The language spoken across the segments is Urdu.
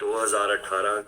2018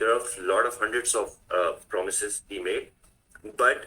There are a lot of hundreds of promises he made, but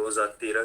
2013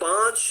5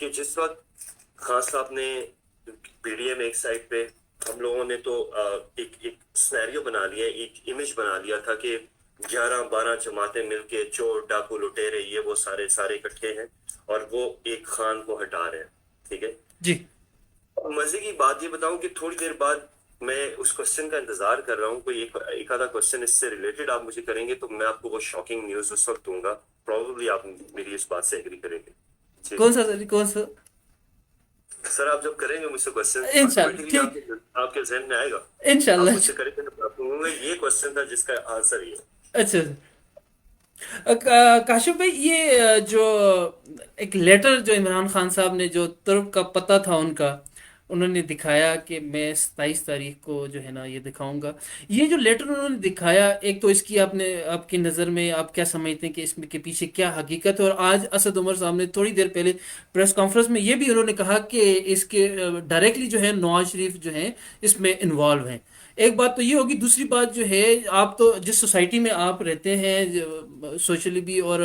کہ جس وقت خان صاحب نے پی ڈی ایم ایک سائڈ پہ، ہم لوگوں نے تو ایک سنیریو بنا لیا، ایک امیج بنا لیا تھا کہ 11-12 جماعتیں مل کے چور ڈاکو لٹیرے یہ وہ سارے اکٹھے ہیں اور وہ ایک خان کو ہٹا رہے ہیں. ٹھیک ہے. جی مزے کی بات یہ بتاؤں کہ تھوڑی دیر بعد میں اس کوشچن کا انتظار کر رہا ہوں، کوئی ایک آدھا کوشچن اس سے ریلیٹڈ آپ مجھے کریں گے تو میں آپ کو وہ شاکنگ نیوز اس وقت دوں گا. پروبیبلی آپ میری اس بات سے ایگری کریں گے. جی کون سا سر، کون سا؟ سر، آپ جب کریں گے مجھ سے کوشچن انشاءاللہ، آٹومیٹکلی ٹھیک، آپ کے ذہن میں آئے گا. آپ انشاءاللہ. مجھ سے کریں گے تو آپ کو یہ کوشچن تھا جس کا آنسر یہ ہے. اچھا، کاشف بھائی، یہ جو ایک لیٹر جو عمران خان صاحب نے، جو ترک کا پتہ تھا ان کا، انہوں نے دکھایا کہ میں 27 تاریخ کو جو ہے نا یہ دکھاؤں گا. یہ جو لیٹر انہوں نے دکھایا، ایک تو اس کی آپ کی نظر میں آپ کیا سمجھتے ہیں کہ اس میں کے پیچھے کیا حقیقت ہے؟ اور آج اسد عمر صاحب نے تھوڑی دیر پہلے پریس کانفرنس میں یہ بھی انہوں نے کہا کہ اس کے ڈائریکٹلی جو ہے نواز شریف جو ہیں اس میں انوالو ہیں. ایک بات تو یہ ہوگی، دوسری بات جو ہے، آپ تو جس سوسائٹی میں آپ رہتے ہیں سوشلی بھی اور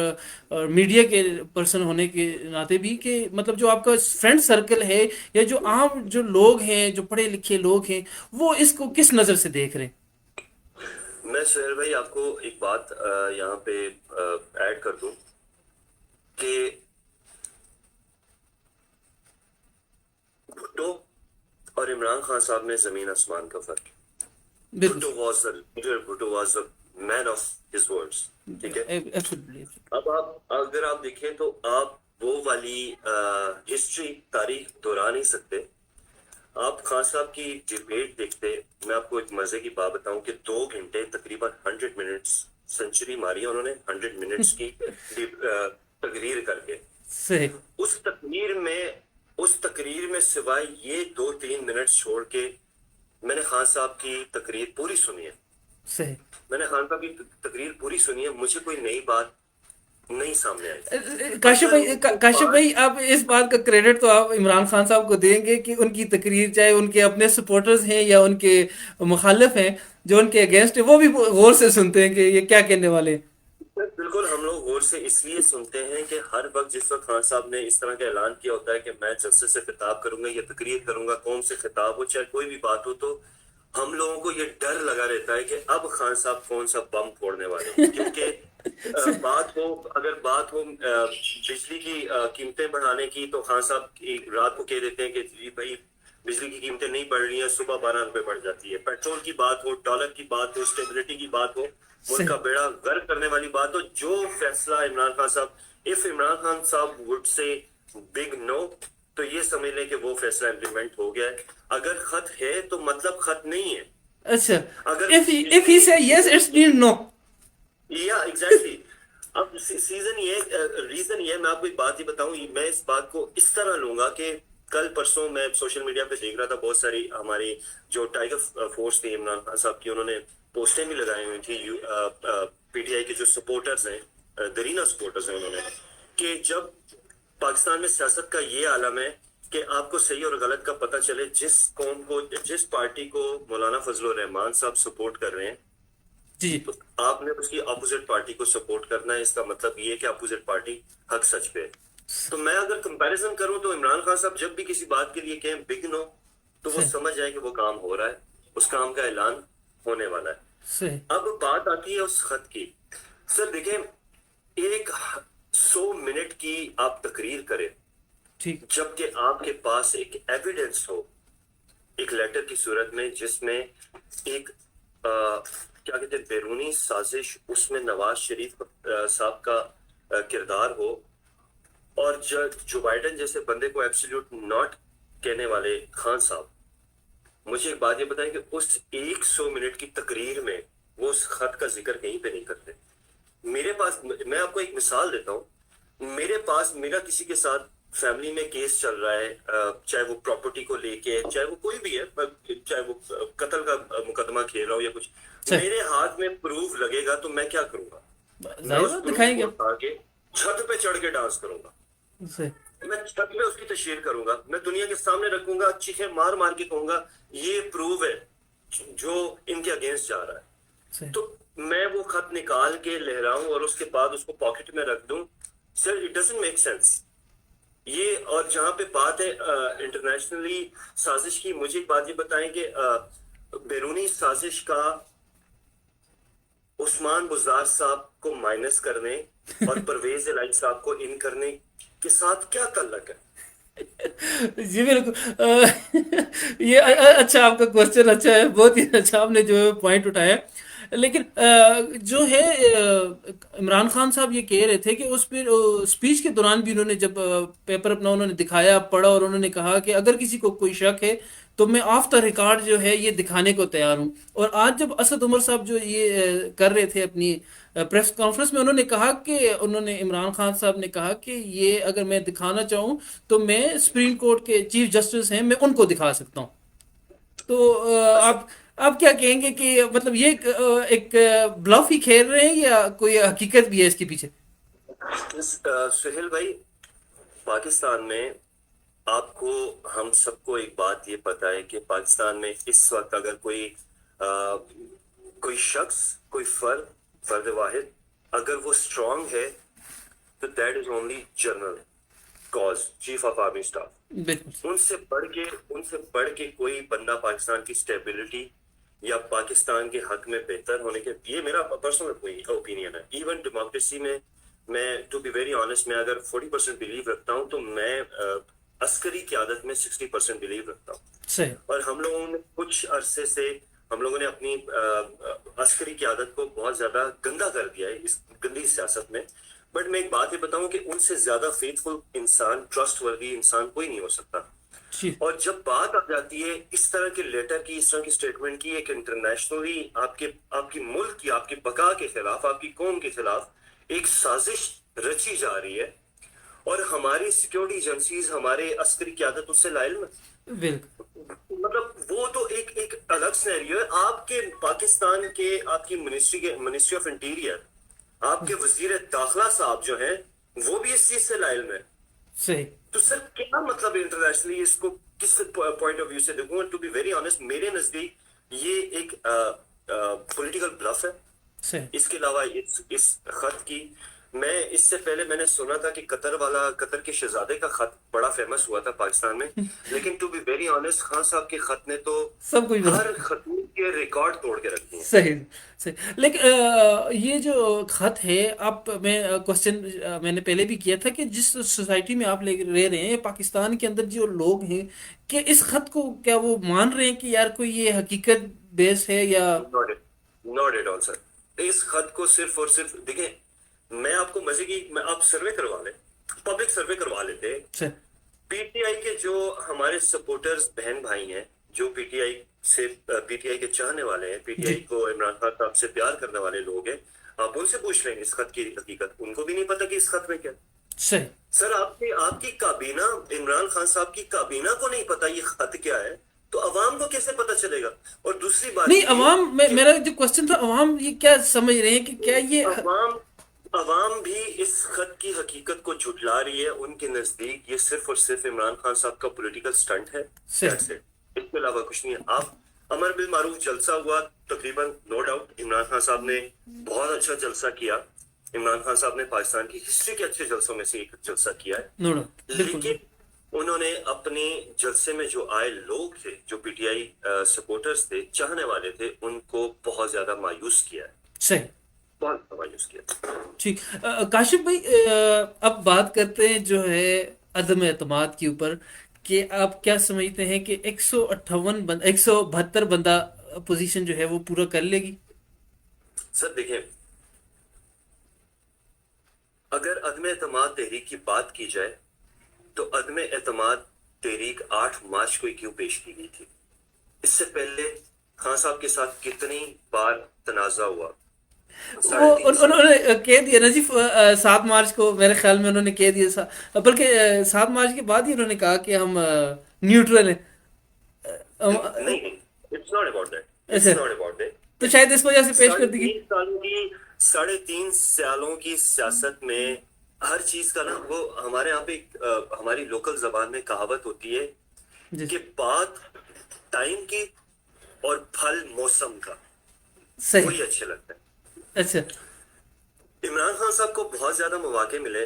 میڈیا کے پرسن ہونے کے ناطے بھی، کہ مطلب جو آپ کا فرینڈ سرکل ہے یا جو عام جو لوگ ہیں، جو پڑھے لکھے لوگ ہیں، وہ اس کو کس نظر سے دیکھ رہے ہیں؟ میں سہیل بھائی آپ کو ایک بات یہاں پہ ایڈ کر دوں کہ بھٹو اور عمران خان صاحب میں زمین آسمان کا فرق ہے. بالکل Bhutto was the leader, Bhutto was the man of his words. ٹھیک ہے. ایبسولوٹلی. اب اگر آپ دیکھیں تو آپ وہ والی ہسٹری تاریخ دہرا نہیں سکتے. آپ خان صاحب کی ڈیبیٹ دیکھتے، میں آپ کو ایک مزے کی بات بتاؤں کہ 2 گھنٹے تقریباً 100 منٹس سنچری ماری ہے انہوں نے 100 منٹس کی تقریر کر کے. صحیح. اس تقریر میں سوائے یہ 2-3 منٹ چھوڑ کے میں نے خان صاحب کی تقریر پوری سنی ہے. صحیح. میں نے خان صاحب کی تقریر پوری سنی ہے، مجھے کوئی نئی بات نہیں سامنے آئی. کاشف بھائی، آپ اس بات کا کریڈٹ تو آپ عمران خان صاحب کو دیں گے کہ ان کی تقریر، چاہے ان کے اپنے سپورٹرز ہیں یا ان کے مخالف ہیں جو ان کے اگینسٹ ہیں، وہ بھی غور سے سنتے ہیں کہ یہ کیا کہنے والے ہیں. بالکل ہم لوگ غور سے اس لیے سنتے ہیں کہ ہر وقت جس وقت خان صاحب نے اس طرح کا اعلان کیا ہوتا ہے کہ میں جلسے سے خطاب کروں گا یا تقریر کروں گا، قوم سے خطاب ہو چاہے کوئی بھی بات ہو، تو ہم لوگوں کو یہ ڈر لگا رہتا ہے کہ اب خان صاحب کون سا بم پھوڑنے والے ہیں. کیونکہ اگر بات ہو بجلی کی قیمتیں بڑھانے کی، تو خان صاحب رات کو کہہ دیتے ہیں کہ جی بھائی بجلی کی قیمتیں نہیں بڑھ رہی ہیں، صبح 12 روپے بڑھ جاتی ہے. پیٹرول کی بات ہو، ڈالر کی بات ہو، اسٹیبلٹی کی بات ہو، ملک کا بیڑا غرق کرنے والی بات ہو، جو فیصلہ عمران خان صاحب، اف عمران خان صاحب وڈ سے بگ نو، تو یہ سمجھ لیں کہ وہ فیصلہ امپلیمنٹ ہو گیا ہے. اگر خط ہے تو مطلب خط نہیں ہے. اچھا، اگر if he say yes it's mean no. یا ایگزیکٹلی. اب ریزن یہ میں آپ کو ایک بات ہی بتاؤں، میں اس بات کو اس طرح لوں گا کہ کل پرسوں میں سوشل میڈیا پہ دیکھ رہا تھا، بہت ساری ہماری جو ٹائیگر فورس تھی عمران خان صاحب کی، انہوں نے پوسٹیں بھی لگائی ہوئی تھی پی ٹی آئی کے جو سپورٹرز ہیں، درینا سپورٹرز ہیں، انہوں نے، کہ جب پاکستان میں سیاست کا یہ عالم ہے کہ آپ کو صحیح اور غلط کا پتہ چلے، جس قوم کو، جس پارٹی کو مولانا فضل الرحمان صاحب سپورٹ کر رہے ہیں، جی. تو آپ نے اس کی اپوزٹ پارٹی کو سپورٹ کرنا ہے. اس کا مطلب یہ ہے کہ اپوزٹ پارٹی حق سچ پہ ہے. تو میں اگر کمپیریزن کروں تو عمران خان صاحب جب بھی کسی بات کے لیے کہیں بگ نو، تو وہ سمجھ جائے کہ وہ کام ہو رہا ہے، اس کام کا اعلان ہونے والا ہے. صحیح. اب بات آتی ہے اس خط کی. سر دیکھیں، ایک 100 منٹ کی آپ تقریر کریں، ٹھیک. جبکہ آپ کے پاس ایک ایویڈنس ہو، ایک لیٹر کی صورت میں، جس میں ایک کیا کہتے ہیں بیرونی سازش، اس میں نواز شریف صاحب کا کردار ہو، اور جو بائیڈن جیسے بندے کو ایبسلیوٹ ناٹ کہنے والے خان صاحب، مجھے ایک بات یہ بتائیں کہ اس 100 منٹ کی تقریر میں وہ اس خط کا ذکر کہیں پہ نہیں کرتے. میرے پاس، میں آپ کو ایک مثال دیتا ہوں، میرے پاس میرا کسی کے ساتھ فیملی میں کیس چل رہا ہے، چاہے وہ پراپرٹی کو لے کے، چاہے وہ کوئی بھی ہے، چاہے وہ قتل کا مقدمہ کھیل رہا ہو یا کچھ، میرے ہاتھ میں پروف لگے گا تو میں کیا کروں گا؟ میں اس پروف دکھائیں گے. کو اٹھا کے چھت پہ چڑھ کے ڈانس کروں گا. صحیح. میں چھت پہ اس کی تشہیر کروں گا، میں دنیا کے سامنے رکھوں گا، چیخیں مار مار کے کہوں گا یہ پروف ہے جو ان کے اگینسٹ جا رہا ہے. صحیح. تو میں وہ خط نکال کے لہراؤں اور اس کے بعد اس کو پاکٹ میں رکھ دوں؟ Sir it doesn't make sense. یہ اور جہاں پہ بات ہے انٹرنیشنلی سازش کی، مجھے ایک بات یہ بتائیں کہ بیرونی سازش کا عثمان بزدار صاحب کو مائنس کرنے اور پرویز الہی صاحب کو ان کرنے کے ساتھ کیا تعلق ہے؟ جی بالکل یہ اچھا آپ کا کوشچن اچھا ہے، بہت ہی اچھا آپ نے جو ہے پوائنٹ اٹھایا. لیکن جو ہے عمران خان صاحب یہ کہہ رہے تھے کہ اس پہ اسپیچ کے دوران بھی انہوں نے جب پیپر اپنا انہوں نے دکھایا پڑھا اور انہوں نے کہا کہ اگر کسی کو کوئی شک ہے تو میں آف دا ریکارڈ جو ہے یہ دکھانے کو تیار ہوں. اور آج جب اسد عمر صاحب جو یہ کر رہے تھے اپنی پریس کانفرنس میں، انہوں نے کہا کہ انہوں نے عمران خان صاحب نے کہا کہ یہ اگر میں دکھانا چاہوں تو میں سپریم کورٹ کے چیف جسٹس ہیں میں ان کو دکھا سکتا ہوں. تو اچھا، آپ کیا کہیں گے کہ مطلب یہ ایک بلف ہی کھیل رہے ہیں یا کوئی حقیقت بھی ہے اس کے پیچھے؟ سہیل بھائی، پاکستان میں آپ کو، ہم سب کو ایک بات یہ پتا ہے کہ پاکستان میں اس وقت اگر آ، کوئی شخص، کوئی فرد واحد اگر وہ اسٹرانگ ہے تو that is only general cause, chief of army staff. بالکل ان سے بڑھ کے کوئی بندہ پاکستان کی اسٹیبلٹی یا پاکستان کے حق میں بہتر ہونے کے، یہ میرا پرسنل اوپینین ہے. ایون ڈیموکریسی میں ٹو بی ویری آنےسٹ، میں اگر 40% بلیو رکھتا ہوں تو میں عسکری قیادت میں 60% بلیو رکھتا ہوں. صحیح. اور ہم لوگوں نے کچھ عرصے سے ہم لوگوں نے اپنی عسکری قیادت کو بہت زیادہ گندا کر دیا ہے اس گندی سیاست میں. بٹ میں ایک بات یہ بتاؤں کہ ان سے زیادہ فیتھفل انسان، ٹرسٹ وردی انسان کوئی نہیں ہو سکتا. جی اور جب بات آ جاتی ہے اس طرح کے لیٹر کی، اس طرح کی اسٹیٹمنٹ کی، ایک انٹرنیشنلی آپ کی ملک کی، آپ کی بقا کے خلاف، آپ کی قوم کے خلاف ایک سازش رچی جا رہی ہے اور ہماری سیکیورٹی ایجنسیز، ہمارے عسکری قیادت اس سے لائل میں، بالکل. مطلب وہ تو ایک الگ سینیریو ہے. آپ کے پاکستان کے، آپ کی منسٹری آف انٹیریئر، آپ کے وزیر داخلہ صاحب جو ہیں وہ بھی اس چیز سے لائل میں. صحیح. تو سر کیا مطلب انٹرنیشنلی اس کو کس پوائنٹ آف ویو سے دیکھوں؟ ٹو بی ویری آنےسٹ، میرے نزدیک یہ ایک پولیٹیکل بلف ہے. صحیح. اس کے علاوہ اس خط کی، میں اس سے پہلے میں نے سنا تھا کہ قطر کے شہزادے کا خط بڑا فیمس ہوا تھا پاکستان میں، لیکن to be very honest Khan صاحب کے خط نے تو سب کچھ ہر بدل. خطوط کے ریکارڈ توڑ کے رکھ دیے. صحیح. صحیح. لیکن یہ جو خط ہے، آپ میں کوشچن میں نے پہلے بھی کیا تھا کہ جس سوسائٹی میں آپ رہ رہے ہیں پاکستان کے اندر جو لوگ ہیں، کہ اس خط کو کیا وہ مان رہے ہیں کہ یار کوئی یہ حقیقت بیس ہے یا؟ ناٹ ایٹ آل سر. اس خط کو صرف اور صرف دیکھیں، میں آپ کو مزے کی، آپ سروے کروا لیں، پبلک سروے کروا لیتے. اچھا. پی ٹی آئی کے جو ہمارے سپورٹرز بہن بھائی ہیں، جو پی ٹی آئی کے چاہنے والے ہیں، پی ٹی جی. آئی کو عمران خان صاحب سے پیار کرنے والے لوگ ہیں، آپ ان سے پوچھ لیں اس خط کی حقیقت. ان کو بھی نہیں پتا کہ اس خط میں کیا. صحیح. سر آپ کی کابینہ، عمران خان صاحب کی کابینہ کو نہیں پتا یہ خط کیا ہے، تو عوام کو کیسے پتا چلے گا؟ اور دوسری بات نہیں، یہ عوام کہ میرا جو کوشچن تھا، عوام یہ کیا سمجھ رہے ہیں کہ کیا یہ؟ عوام بھی اس خط کی حقیقت کو جھٹلا رہی ہے. ان کے نزدیک یہ صرف اور صرف عمران خان صاحب کا پولیٹیکل سٹنٹ ہے. صحیح. That's it. اس کے علاوہ کچھ نہیں ہے. آپ امر بالمعروف جلسہ ہوا تقریباً، نو ڈاؤٹ عمران خان صاحب نے بہت اچھا جلسہ کیا. عمران خان صاحب نے پاکستان کی ہسٹری کے اچھے جلسوں میں سے ایک جلسہ کیا ہے. نو نو. بالکل. لیکن انہوں نے اپنے جلسے میں جو آئے لوگ تھے، جو پی ٹی آئی سپورٹرز تھے، چاہنے والے تھے، ان کو بہت زیادہ مایوس کیا ہے. صحیح. بہت زیادہ مایوس کیا. ٹھیک. کاشف بھائی، اب بات کرتے ہیں جو ہے عدم اعتماد کے اوپر، کہ آپ کیا سمجھتے ہیں کہ 172 بندہ پوزیشن جو ہے وہ پورا کر لے گی؟ سر دیکھیں، اگر عدم اعتماد تحریک کی بات کی جائے تو عدم اعتماد تحریک 8 مارچ کو ہی کیوں پیش کی گئی تھی؟ اس سے پہلے خان صاحب کے ساتھ کتنی بار تنازع ہوا؟ وہ 3.5 سال. انہوں نے کہہ دیا نا جی، 7 مارچ کو میرے خیال میں انہوں نے کہہ دیا، بلکہ 7 مارچ کے بعد ہی انہوں نے کہا کہ ہم نیوٹرل ہیں. نہیں، اٹس ناٹ اباؤٹ دیٹ، اچھا. It's not about that. تو شاید اس وجہ سے پیش کر دی گئی. 3.5 سالوں کی سیاست میں ہر چیز کا نا، وہ ہمارے یہاں پہ ہماری لوکل زبان میں کہاوت ہوتی ہے جی. کہ بات ٹائم کی اور پھل موسم کا، صحیح. وہی اچھے لگتا ہے. اچھا. عمران خان صاحب کو بہت زیادہ مواقع ملے،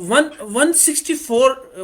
164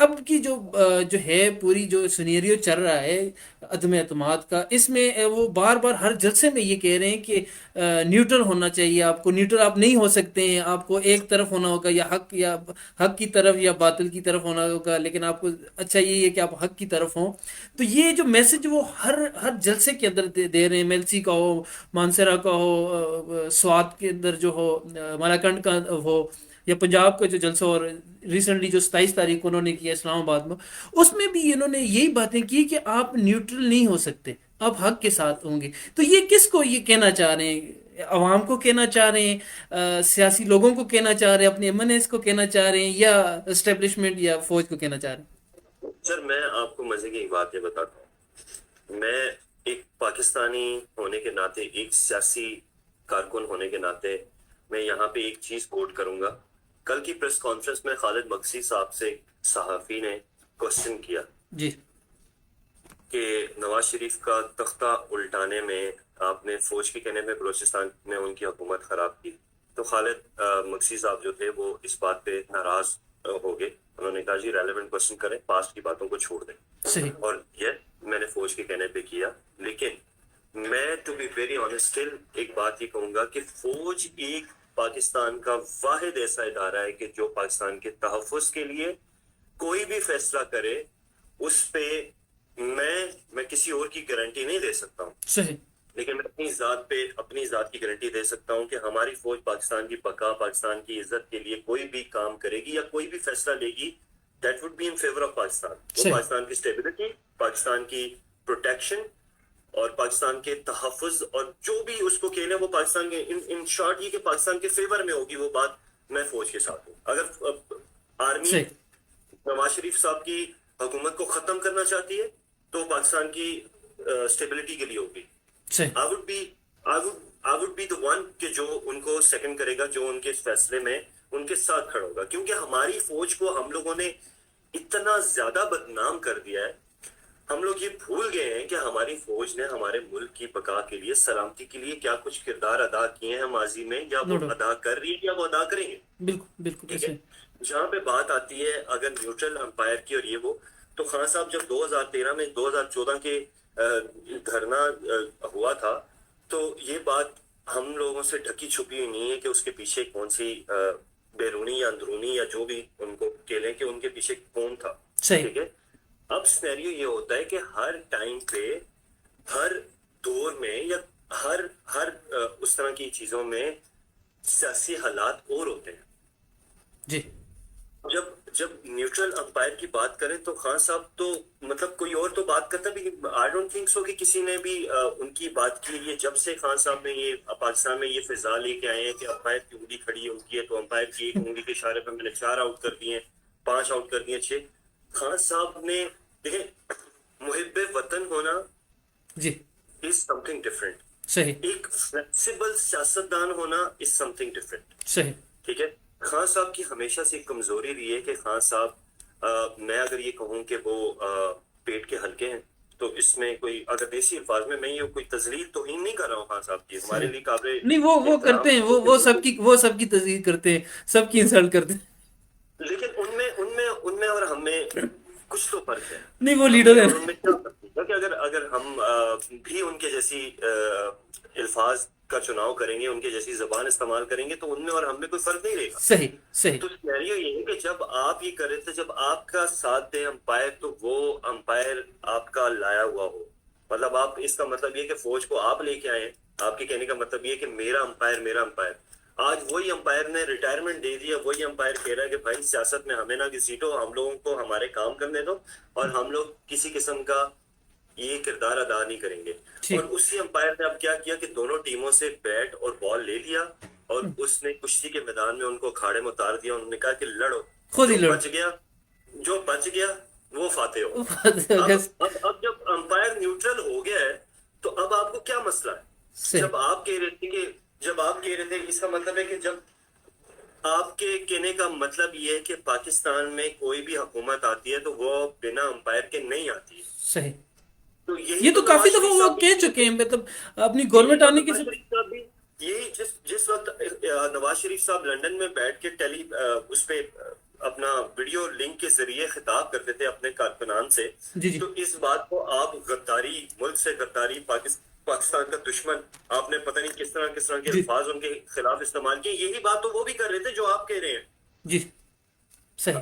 اب کی جو ہے پوری جو سینیریو چل رہا ہے عدم اعتماد کا، اس میں وہ بار بار ہر جلسے میں یہ کہہ رہے ہیں کہ نیوٹرل ہونا چاہیے، آپ کو نیوٹرل آپ نہیں ہو سکتے ہیں، آپ کو ایک طرف ہونا ہوگا، یا حق کی طرف یا باطل کی طرف ہونا ہوگا، لیکن آپ کو اچھا یہی ہے کہ آپ حق کی طرف ہوں۔ تو یہ جو میسج وہ ہر جلسے کے اندر دے رہے ہیں، میلسی کا ہو، مانسرا کا ہو، سوات کے اندر جو ہو، مالاکنڈ کا ہو، یا پنجاب کا جو جلسہ اور ریسنٹلی جو 27 تاریخ کو انہوں نے کیا اسلام آباد میں، اس میں بھی انہوں نے یہی باتیں کی کہ آپ نیوٹرل نہیں ہو سکتے، آپ حق کے ساتھ ہوں گے۔ تو یہ کس کو یہ کہنا چاہ رہے ہیں؟ عوام کو کہنا چاہ رہے ہیں، سیاسی لوگوں کو کہنا چاہ رہے ہیں، اپنے ایم این ایس کو کہنا چاہ رہے ہیں، یا اسٹیبلشمنٹ یا فوج کو کہنا چاہ رہے ہیں؟ سر میں آپ کو مزے کی ایک بات یہ بتاتا ہوں، میں ایک پاکستانی ہونے کے ناطے، ایک سیاسی کارکن ہونے کے ناطے میں یہاں پہ ایک چیز کوٹ کروں گا۔ کل کی پریس کانفرنس میں خالد مکسی صاحب سے صحافی نے کوشچن کیا جی کہ نواز شریف کا تختہ الٹانے میں آپ نے فوج کے کہنے میں بلوچستان میں ان کی حکومت خراب کی، تو خالد مکسی صاحب جو تھے وہ اس بات پہ ناراض ہو گئے۔ انہوں نے کہا جی ریلیونٹ کوشچن کریں، پاسٹ کی باتوں کو چھوڑ دیں، صحیح اور یہ میں نے فوج کے کہنے پہ کیا۔ لیکن میں ٹو بی ویری آنےسٹ ایک بات یہ کہوں گا کہ فوج ایک پاکستان کا واحد ایسا ادارہ ہے کہ جو پاکستان کے تحفظ کے لیے کوئی بھی فیصلہ کرے، اس پہ میں کسی اور کی گارنٹی نہیں دے سکتا ہوں، صحیح لیکن میں اپنی ذات کی گارنٹی دے سکتا ہوں کہ ہماری فوج پاکستان کی بقا، پاکستان کی عزت کے لیے کوئی بھی کام کرے گی یا کوئی بھی فیصلہ لے گی، that would be in favour of Pakistan. وہ صحیح پاکستان کی اسٹیبلٹی، پاکستان کی پروٹیکشن اور پاکستان کے تحفظ، اور جو بھی اس کو کہنا ہے وہ پاکستان کے ان شارٹ یہ کہ پاکستان کے فیور میں ہوگی، وہ بات میں فوج کے ساتھ ہوں۔ اگر آرمی صحیح نواز شریف صاحب کی حکومت کو ختم کرنا چاہتی ہے تو پاکستان کی اسٹیبلٹی کے لیے ہوگی۔ صحیح I would be the one کہ جو ان کو سیکنڈ کرے گا، جو ان کے اس فیصلے میں ان کے ساتھ کھڑا ہوگا، کیونکہ ہماری فوج کو ہم لوگوں نے اتنا زیادہ بدنام کر دیا ہے، ہم لوگ یہ بھول گئے ہیں کہ ہماری فوج نے ہمارے ملک کی بقا کے لیے، سلامتی کے لیے کیا کچھ کردار ادا کیے ہیں ماضی میں، یا نو وہ ڈاؤٹ، ادا کر رہی ہے یا وہ ادا کریں گے۔ بالکل بالکل ٹھیک ایسے ہے، جہاں پہ بات آتی ہے اگر نیوٹرل امپائر کی اور یہ وہ، تو خان صاحب جب 2013 میں 2014 کے دھرنا ہوا تھا، تو یہ بات ہم لوگوں سے ڈھکی چھپی ہوئی نہیں ہے کہ اس کے پیچھے کون سی بیرونی یا اندرونی یا جو بھی ان کو کہہ لیں کہ ان کے پیچھے کون تھا۔ صحیح ٹھیک ہے، اب سینیریو یہ ہوتا ہے کہ ہر ٹائم پہ، ہر دور میں، یا ہر اس طرح کی چیزوں میں سیاسی حالات اور ہوتے ہیں۔ جی جب نیوٹرل امپائر کی بات کریں تو خان صاحب تو مطلب کوئی اور تو بات کرتا بھی، آئی ڈونٹ تھنک سو کہ کسی نے بھی ان کی بات کی ہے۔ جب سے خان صاحب نے یہ پاکستان میں یہ فضا لے کے آئے ہیں کہ امپائر کی انگلی کھڑی ہوتی ہے، تو امپائر کی ایک انگلی کے اشارے پہ میں نے 4 آؤٹ کر دیے، 5 آؤٹ کر دیے، 6۔ خان صاحب نے دیکھیں، محب وطن ہونا جی از سم تھنگ ڈفرینٹ، صحیح ایک فلیکسیبل سیاستدان ہونا از سم تھنگ ڈفرینٹ۔ صحیح ٹھیک ہے، خان صاحب کی ہمیشہ سے ایک کمزوری رہی ہے کہ خان صاحب، میں اگر یہ کہوں کہ وہ پیٹ کے ہلکے ہیں، تو اس میں کوئی، اگر دیسی الفاظ میں یہ کوئی تذلیل توہین نہیں کر رہا ہوں خان صاحب کی، ہمارے صحیح لیے قابل نہیں، وہ احترام، کرتے ہیں، وہ سب کی تصدیق کرتے ہیں، سب کی انسلٹ کرتے ہیں۔ لیکن ان میں اور ہم میں کچھ تو فرق ہے۔ نہیں، وہ ہم لیڈر میں ہیں۔ اور ان میں کیا فرق ہے؟ کیونکہ اگر ہم بھی ان کے جیسی الفاظ کا چناؤ کریں گے، ان کے جیسی زبان استعمال کریں گے، تو ان میں اور ہم میں کوئی فرق نہیں رہے گا۔ صحیح صحیح تو سینیریو یہ ہے کہ جب آپ یہ کریں تو جب آپ کا ساتھ دے امپائر، تو وہ امپائر آپ کا لایا ہوا ہو، مطلب آپ، اس کا مطلب یہ کہ فوج کو آپ لے کے آئے، آپ کے کہنے کا مطلب یہ کہ میرا امپائر۔ آج وہی امپائر نے ریٹائرمنٹ دے دیا، وہی امپائر کہہ رہا ہے کہ بھائی سیاست میں ہمیں نہ گھسیٹو، ہم لوگوں کو ہمارے کام کرنے دو، اور ہم لوگ کسی قسم کا یہ کردار ادا نہیں کریں گے۔ اور ٹھیک اسی امپائر نے اب کیا کیا کہ دونوں ٹیموں سے بیٹ اور بال لے لیا، اور اس نے کشتی کے میدان میں ان کو کھاڑے میں اتار دیا۔ انہوں نے کہا کہ لڑو، خود ہی جو لڑو۔ بچ گیا وہ فاتح ہو۔ صحیح اب جب امپائر نیوٹرل ہو گیا ہے، تو اب آپ کو کیا مسئلہ ہے؟ جب آپ کہہ رہے تھے اس کا مطلب ہے کہ جب آپ کے کہنے کا مطلب یہ ہے کہ پاکستان میں کوئی بھی حکومت آتی ہے تو وہ بنا امپائر کے نہیں آتی ہے، صحیح، تو یہ تو کافی نواز دفعہ شریف وہ صاحب کہہ چکے ہیں، مطلب اپنی گورنمنٹ آنے کے نواز سے۔ شریف صاحب بھی یہی جس وقت نواز شریف صاحب لندن میں بیٹھ کے اس پہ اپنا ویڈیو لنک کے ذریعے خطاب کرتے تھے اپنے کارکنان سے، جی جی تو اس بات کو آپ غداری، ملک سے غداری، پاکستان کا دشمن، آپ نے پتہ نہیں کس طرح کے جی الفاظ ان کے خلاف استعمال کیے. یہی بات تو وہ بھی کر رہے تھے جو آپ کہہ رہے ہیں. جی صحیح.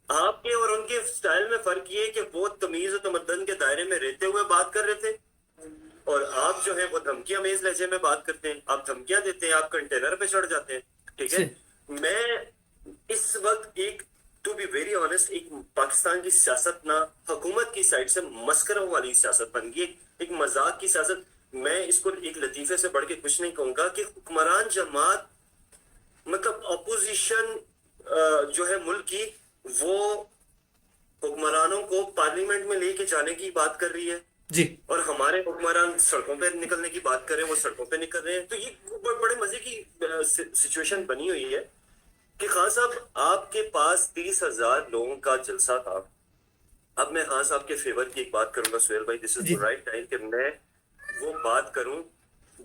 آپ کے اور ان کے سٹائل میں فرق یہ ہے کہ وہ تمیز و تمدن کے دائرے میں رہتے ہوئے بات کر رہے تھے، اور آپ جو ہے وہ دھمکی امیز لہجے میں بات کرتے ہیں، آپ دھمکیاں دیتے ہیں، آپ کنٹینر پہ چڑھ جاتے ہیں. ٹھیک ہے. صحیح. میں اس وقت ایک ٹو بی ویری آنےسٹ ایک پاکستان کی سیاست نہ حکومت کی سائڈ سے مسخروں والی سیاست بن گئی، ایک مذاق کی سیاست. میں اس کو ایک لطیفے سے بڑھ کے کچھ نہیں کہوں گا کہ حکمران جماعت مطلب اپوزیشن جو ہے ملک کی، وہ حکمرانوں کو پارلیمنٹ میں لے کے جانے کی بات کر رہی ہے، جی اور ہمارے حکمران سڑکوں پہ نکلنے کی بات کر رہے ہیں، وہ سڑکوں پہ نکل رہے ہیں. تو یہ بڑے مزے کی سچویشن بنی ہوئی ہے کہ خان صاحب آپ کے پاس 30,000 لوگوں کا جلسہ تھا. اب میں خان صاحب کے فیور کی ایک بات کروں گا سہیل بھائی، دس از جی دا رائٹ ٹائم کہ میں وہ بات کروں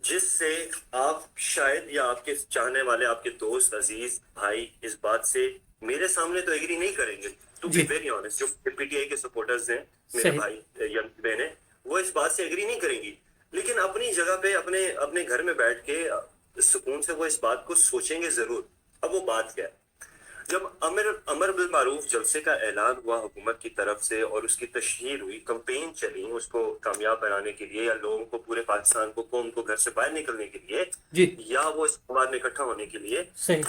جس سے آپ شاید یا آپ کے چاہنے والے، آپ کے دوست عزیز بھائی اس بات سے میرے سامنے تو ایگری نہیں کریں گے، ٹو بی جی ویری آنےسٹ. جو پی ٹی آئی کے سپورٹرز ہیں میرے صحیح. بھائی یا بہنیں، وہ اس بات سے ایگری نہیں کریں گی، لیکن اپنی جگہ پہ اپنے گھر میں بیٹھ کے سکون سے وہ اس بات کو سوچیں گے ضرور. اب وہ بات کیا ہے؟ جب امر بالمعروف جلسے کا اعلان ہوا حکومت کی طرف سے اور اس کی تشہیر ہوئی، کمپین چلی اس کو کامیاب بنانے کے لیے، یا لوگوں کو، پورے پاکستان کو، قوم کو گھر سے باہر نکلنے کے لیے، جی یا وہ اس بار میں اکٹھا ہونے کے لیے، صحیح.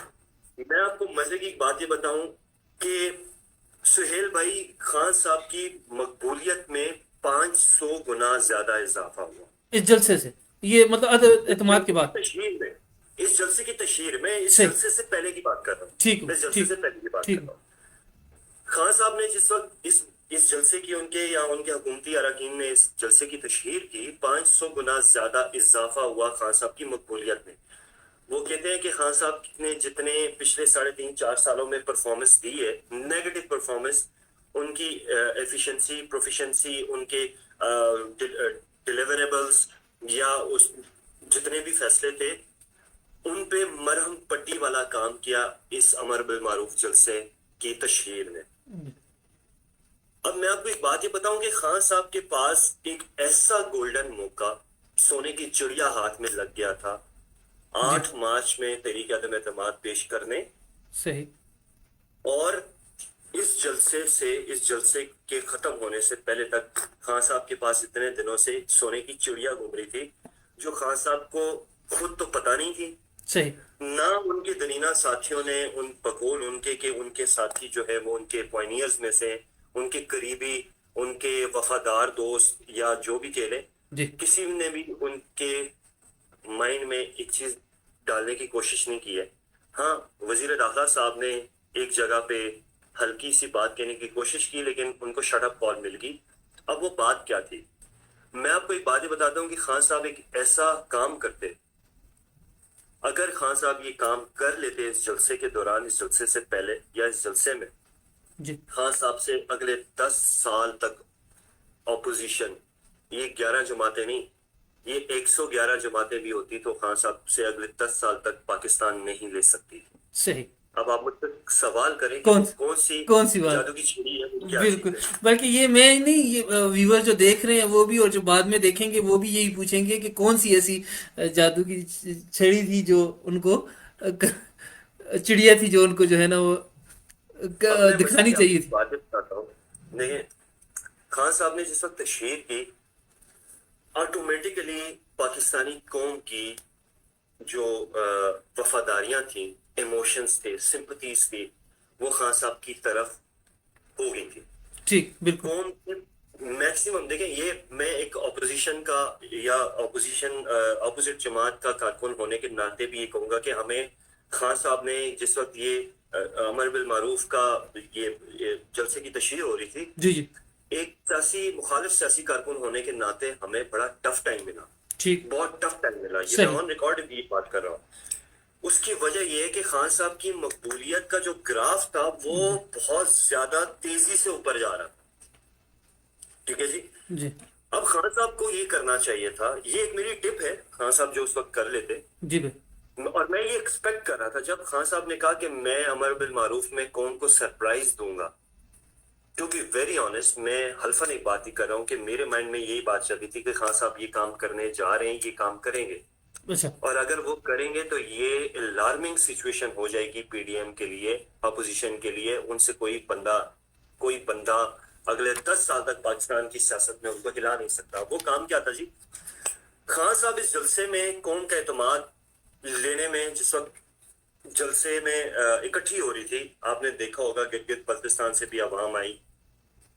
میں آپ کو مزے کی ایک بات یہ بتاؤں کہ سہیل بھائی، خان صاحب کی مقبولیت میں 500 گنا زیادہ اضافہ ہوا اس جلسے سے، یہ مطلب اس اعتماد کے جلسے بعد. کی تشہیر میں. اس جلسے کی تشہیر میں، اس صحیح. جلسے سے پہلے کی بات کر رہا ٹھیک ہوں، اس جلسے ٹھیک سے پہلے کی بات ٹھیک. کر رہا ہوں. خان صاحب نے جس وقت اس جلسے کی، ان کے یا ان کے حکومتی اراکین نے اس جلسے کی تشہیر کی، 500 گنا زیادہ اضافہ ہوا خان صاحب کی مقبولیت میں. وہ کہتے ہیں کہ خان صاحب نے جتنے پچھلے 3.5-4 سالوں میں پرفارمنس دی ہے، نیگیٹو پرفارمنس، ان کی ایفیشنسی، پروفیشنسی، ان کے ڈیلیوریبلز، یا اس جتنے بھی فیصلے تھے، ان پہ مرہم پٹی والا کام کیا اس امر بالمعروف جلسے کی تشہیر نے. اب میں آپ کو ایک بات یہ بتاؤں کہ خان صاحب کے پاس ایک ایسا گولڈن موقع، سونے کی چڑیا ہاتھ میں لگ گیا تھا جی 8 مارچ میں تحریک عدم اعتماد پیش کرنے. صحیح. اور اس جلسے کے ختم ہونے سے پہلے تک خان صاحب کے پاس اتنے دنوں سے سونے کی چڑیا گھوم رہی تھی، جو خان صاحب کو خود تو پتہ نہیں تھی، صحیح. نہ ان کے دنینا ساتھیوں نے، ان بقول ان کے کہ ان کے ساتھی جو ہے وہ ان کے پوائنیئرز میں سے، ان کے قریبی، ان کے وفادار دوست، یا جو بھی کہہ لیں، جی کسی نے بھی ان کے مائنڈ میں ایک چیز ڈالنے کی کوشش نہیں کی ہے. ہاں، وزیر داخلہ صاحب نے ایک جگہ پہ ہلکی سی بات کہنے کی کوشش کی، لیکن ان کو شٹ اپ کال مل گئی. اب وہ بات کیا تھی؟ میں آپ کو ایک بات یہ بتاتا ہوں کہ خان صاحب ایک ایسا کام کرتے، اگر خان صاحب یہ کام کر لیتے اس جلسے کے دوران، اس جلسے سے پہلے یا اس جلسے میں، جی خان صاحب سے اگلے 10 سال تک اپوزیشن، یہ 11 جماعتیں نہیں، یہ 111 جماعتیں بھی ہوتی تو خان صاحب سے اگلے 10 سال تک پاکستان نہیں لے سکتی. صحیح. اب آپ مجھ سے سوال کریں کہ کون وہ کون سی بات؟ جادو کی چھڑی ہے، وہ کیا بالکل. چیز ہے؟ بلکہ یہ میں ہی نہیں، یہ ویور جو دیکھ رہے ہیں وہ بھی، اور جو بعد میں دیکھیں گے وہ بھی یہی پوچھیں گے کہ کون سی ایسی جادو کی چھڑی تھی جو ان کو چڑیا تھی جو ان کو جو ہے نا وہ اب میں مزے دکھانی کی آپ چاہیے کو تھی. باتیں بتاتا ہوں. دیکھیں، خان صاحب نے جس وقت تشہیر کی، آٹومیٹیکلی پاکستانی قوم کی جو وفاداریاں تھیں، ایموشنز تھے، سمپتیز تھی، وہ خان صاحب کی طرف ہو گئی تھی. ٹھیک بالکل. قوم کی میکسیمم، دیکھیں، یہ میں ایک اپوزیشن کا یا اپوزٹ جماعت کا کارکن ہونے کے ناطے بھی یہ کہوں گا کہ ہمیں خان صاحب نے جس وقت یہ امر بالمعروف کا یہ جلسے کی تشہیر ہو رہی تھی، جی جی ایک مخالف سیاسی کارکن ہونے کے ناطے ہمیں بڑا ٹف ٹائم ملا، ٹھیک. بہت ٹف ٹائم ملا. یہ میں صحیح. آن ریکارڈ بھی بات کر رہا ہوں. اس کی وجہ یہ ہے کہ خان صاحب کی مقبولیت کا جو گراف تھا وہ بہت زیادہ تیزی سے اوپر جا رہا تھا. ٹھیک ہے جی. جی اب خان صاحب کو یہ کرنا چاہیے تھا، یہ ایک میری ٹپ ہے، خان صاحب جو اس وقت کر لیتے، جی بھائی. اور میں یہ ایکسپیکٹ کر رہا تھا جب خان صاحب نے کہا کہ میں امر بالمعروف میں قوم کو سرپرائز دوں گا. ٹو بی ویری آنےسٹ میں حلفاً ایک بات ہی کر رہا ہوں کہ میرے مائنڈ میں یہی بات چل رہی تھی کہ خان صاحب یہ کام کرنے جا رہے ہیں, یہ کام کریں گے, اچھا اور اگر وہ کریں گے تو یہ الارمنگ سچویشن ہو جائے گی پی ڈی ایم کے لیے, اپوزیشن کے لیے. ان سے کوئی بندہ اگلے 10 سال تک پاکستان کی سیاست میں ان کو ہلا نہیں سکتا. وہ کام کیا تھا جی؟ خان صاحب اس جلسے میں قوم کا اعتماد لینے میں, جس وقت جلسے میں اکٹھی ہو رہی تھی, آپ نے دیکھا ہوگا گلگت بلتستان سے بھی عوام آئی,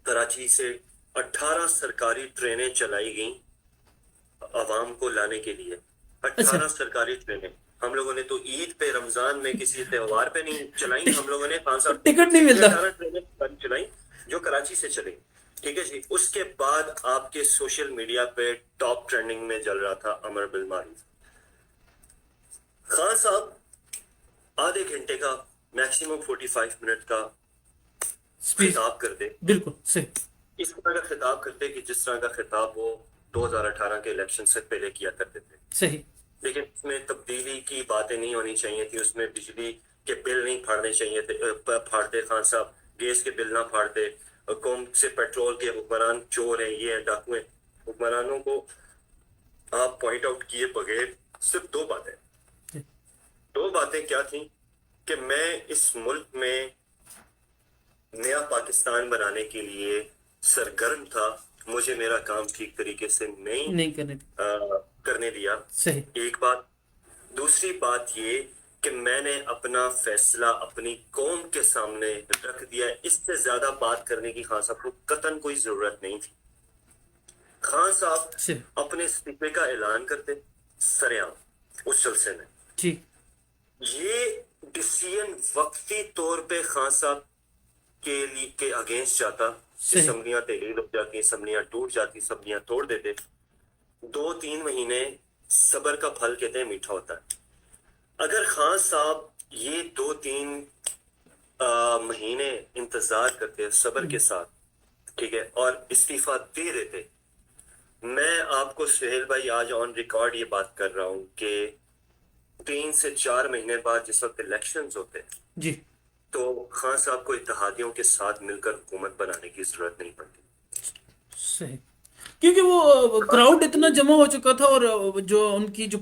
کراچی سے 18 سرکاری ٹرینیں چلائی گئیں عوام کو لانے کے لیے. اچھا 18 سرکاری ٹرینیں. ہم لوگوں نے تو عید پہ, رمضان میں, کسی تہوار پہ نہیں چلائیں. ہم لوگوں نے 5 سال ٹکٹ نہیں یہ ملتا. 18 ٹرینیں چلائیں جو کراچی سے چلیں. ٹھیک ہے جی. اس کے بعد آپ کے سوشل میڈیا پہ ٹاپ ٹرینڈنگ میں چل رہا تھا امر بالمعروف. خان صاحب آدھے گھنٹے کا, میکسیمم 45 منٹ کا اسپیچ. خطاب کرتے, بالکل صحیح. اس طرح کا خطاب کرتے کہ جس طرح کا خطاب وہ 2018 کے الیکشن سے پہلے کیا کرتے تھے. صحیح. لیکن اس میں تبدیلی کی باتیں نہیں ہونی چاہیے تھی. اس میں بجلی کے بل نہیں پھاڑنے چاہیے تھے, پھاڑتے خان صاحب, گیس کے بل نہ پھاڑتے, قوم سے پیٹرول کے حکمران چور ہیں, یہ ہیں, ڈاکو ہیں. حکمرانوں کو آپ پوائنٹ آؤٹ کیے بغیر صرف دو باتیں کیا تھیں کہ میں اس ملک میں نیا پاکستان بنانے کے لیے سرگرم تھا, مجھے میرا کام ٹھیک طریقے سے نہیں کرنے دی. کرنے دیا. صحیح. ایک بات. دوسری بات یہ کہ میں نے اپنا فیصلہ اپنی قوم کے سامنے رکھ دیا. اس سے زیادہ بات کرنے کی خان صاحب کو قطعاً کوئی ضرورت نہیں تھی. خان صاحب صحیح. اپنے استعفے کا اعلان کرتے سریعام اس جلسے میں. ٹھیک. یہ ڈیسیژن وقتی طور پہ خان صاحب کے اگینسٹ جاتا. صحیح. اسمبلیاں تحلیل ہو جاتی, اسمبلیاں ٹوٹ جاتی, اسمبلیاں توڑ دیتے. 2-3 مہینے صبر کا پھل کہتے ہیں میٹھا ہوتا ہے. اگر خان صاحب یہ 2-3 مہینے انتظار کرتے صبر کے ساتھ, ٹھیک ہے, اور استعفیٰ دے دیتے, میں آپ کو سہیل بھائی آج آن ریکارڈ یہ بات کر رہا ہوں کہ 3 سے 4 مہینے بعد جس وقت الیکشنز ہوتے جی. تو خان صاحب کو اتحادیوں کے ساتھ مل کر حکومت بنانے کی ضرورت نہیں پڑتی. صحیح. کیونکہ وہ کراؤڈ اتنا جمع ہو چکا تھا, اور جو ان کی جو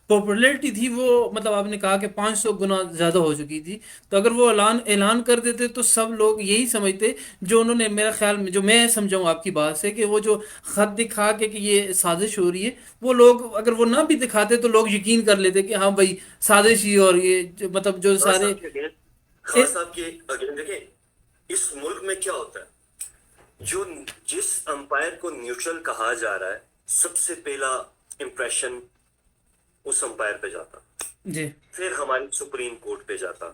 پاپولیرٹی تھی وہ, مطلب آپ نے کہا کہ 500 گنا زیادہ ہو چکی تھی. تو اگر وہ اعلان کر دیتے تو سب لوگ یہی سمجھتے, جو انہوں نے, میرا خیال میں جو میں سمجھاؤں آپ کی بات سے, کہ وہ جو خط دکھا کے کہ یہ سازش ہو رہی ہے, وہ لوگ اگر وہ نہ بھی دکھاتے تو لوگ یقین کر لیتے کہ ہاں بھائی سازش ہی, اور یہ مطلب جو سارے. خان صاحب کے اگین دیکھیں اس ملک میں کیا ہوتا ہے, جس امپائر کو نیوٹرل کہا جا رہا ہے سب سے پہلا امپریشن اس امپائر پہ جاتا, جی. پھر ہماری سپریم کورٹ پہ جاتا,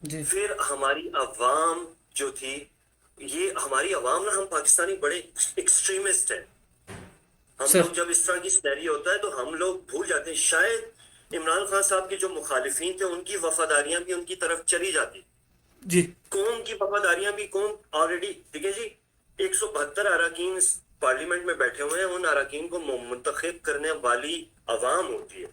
جی. پھر ہماری عوام جو تھی, یہ ہماری عوام نا, ہم پاکستانی بڑے ایکسٹریمسٹ ہیں. ہم سر. لوگ جب اس طرح کی سینیریو ہوتا ہے تو ہم لوگ بھول جاتے ہیں. شاید عمران خان صاحب کے جو مخالفین تھے ان کی وفاداریاں بھی ان کی طرف چلی جاتی, جی. قوم کی وفاداریاں بھی. قوم آلریڈی دیکھیں جی 172 اراکین پارلیمنٹ میں بیٹھے ہوئے ہیں, ان اراکین کو منتخب کرنے والی عوام ہوتی ہے.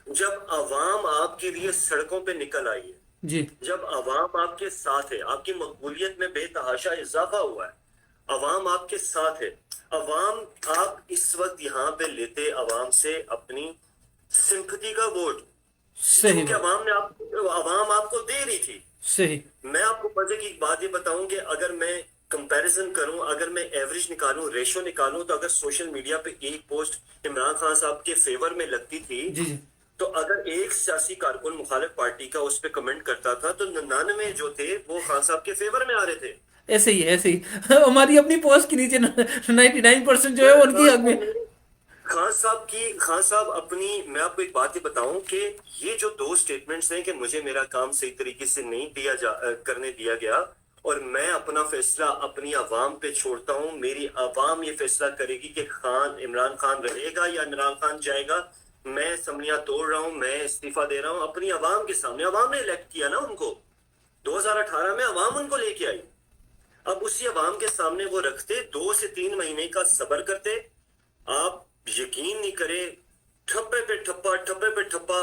جب عوام آپ کے لیے سڑکوں پہ نکل آئی ہے, جی. جب عوام آپ کے ساتھ ہے, آپ کی مقبولیت میں بے تحاشا اضافہ ہوا ہے, عوام آپ کے ساتھ ہے, عوام آپ اس وقت یہاں پہ لیتے عوام سے اپنی سمپتھی کا ووٹ, صحیح. کیونکہ عوام آپ کو دے رہی تھی. صحیح. میں آپ کو مزے کی بات یہ بتاؤں کہ اگر میں کمپیریزن کروں, اگر میں ایوریج نکالوں, ریشو نکالوں, تو اگر سوشل میڈیا پہ ایک پوسٹ عمران خان صاحب کے فیور میں لگتی تھی, جی. جی. تو اگر ایک سیاسی کارکن مخالف پارٹی کا اس پہ کمنٹ کرتا تھا تو 99 جو تھے وہ خان صاحب کے فیور میں آ رہے تھے. ایسے ہی ایسے ہی ہماری اپنی پوسٹ کے نیچے 99% جو ہے ان کی حق میں. خان صاحب اپنی, میں آپ کو ایک بات یہ بتاؤں کہ یہ جو 2 سٹیٹمنٹس ہیں کہ مجھے میرا کام صحیح طریقے سے نہیں کرنے دیا گیا, اور میں اپنا فیصلہ اپنی عوام پہ چھوڑتا ہوں, میری عوام یہ فیصلہ کرے گی کہ عمران خان رہے گا یا عمران خان جائے گا. میں اسمبلیاں توڑ رہا ہوں, میں استعفیٰ دے رہا ہوں اپنی عوام کے سامنے. عوام نے الیکٹ کیا نا ان کو, 2018 میں عوام ان کو لے کے آئی. اب اسی عوام کے سامنے وہ رکھتے, 2 سے 3 مہینے کا صبر کرتے. آپ یقین نہیں کرے, ٹھپے پہ ٹھپا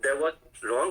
There was wrong।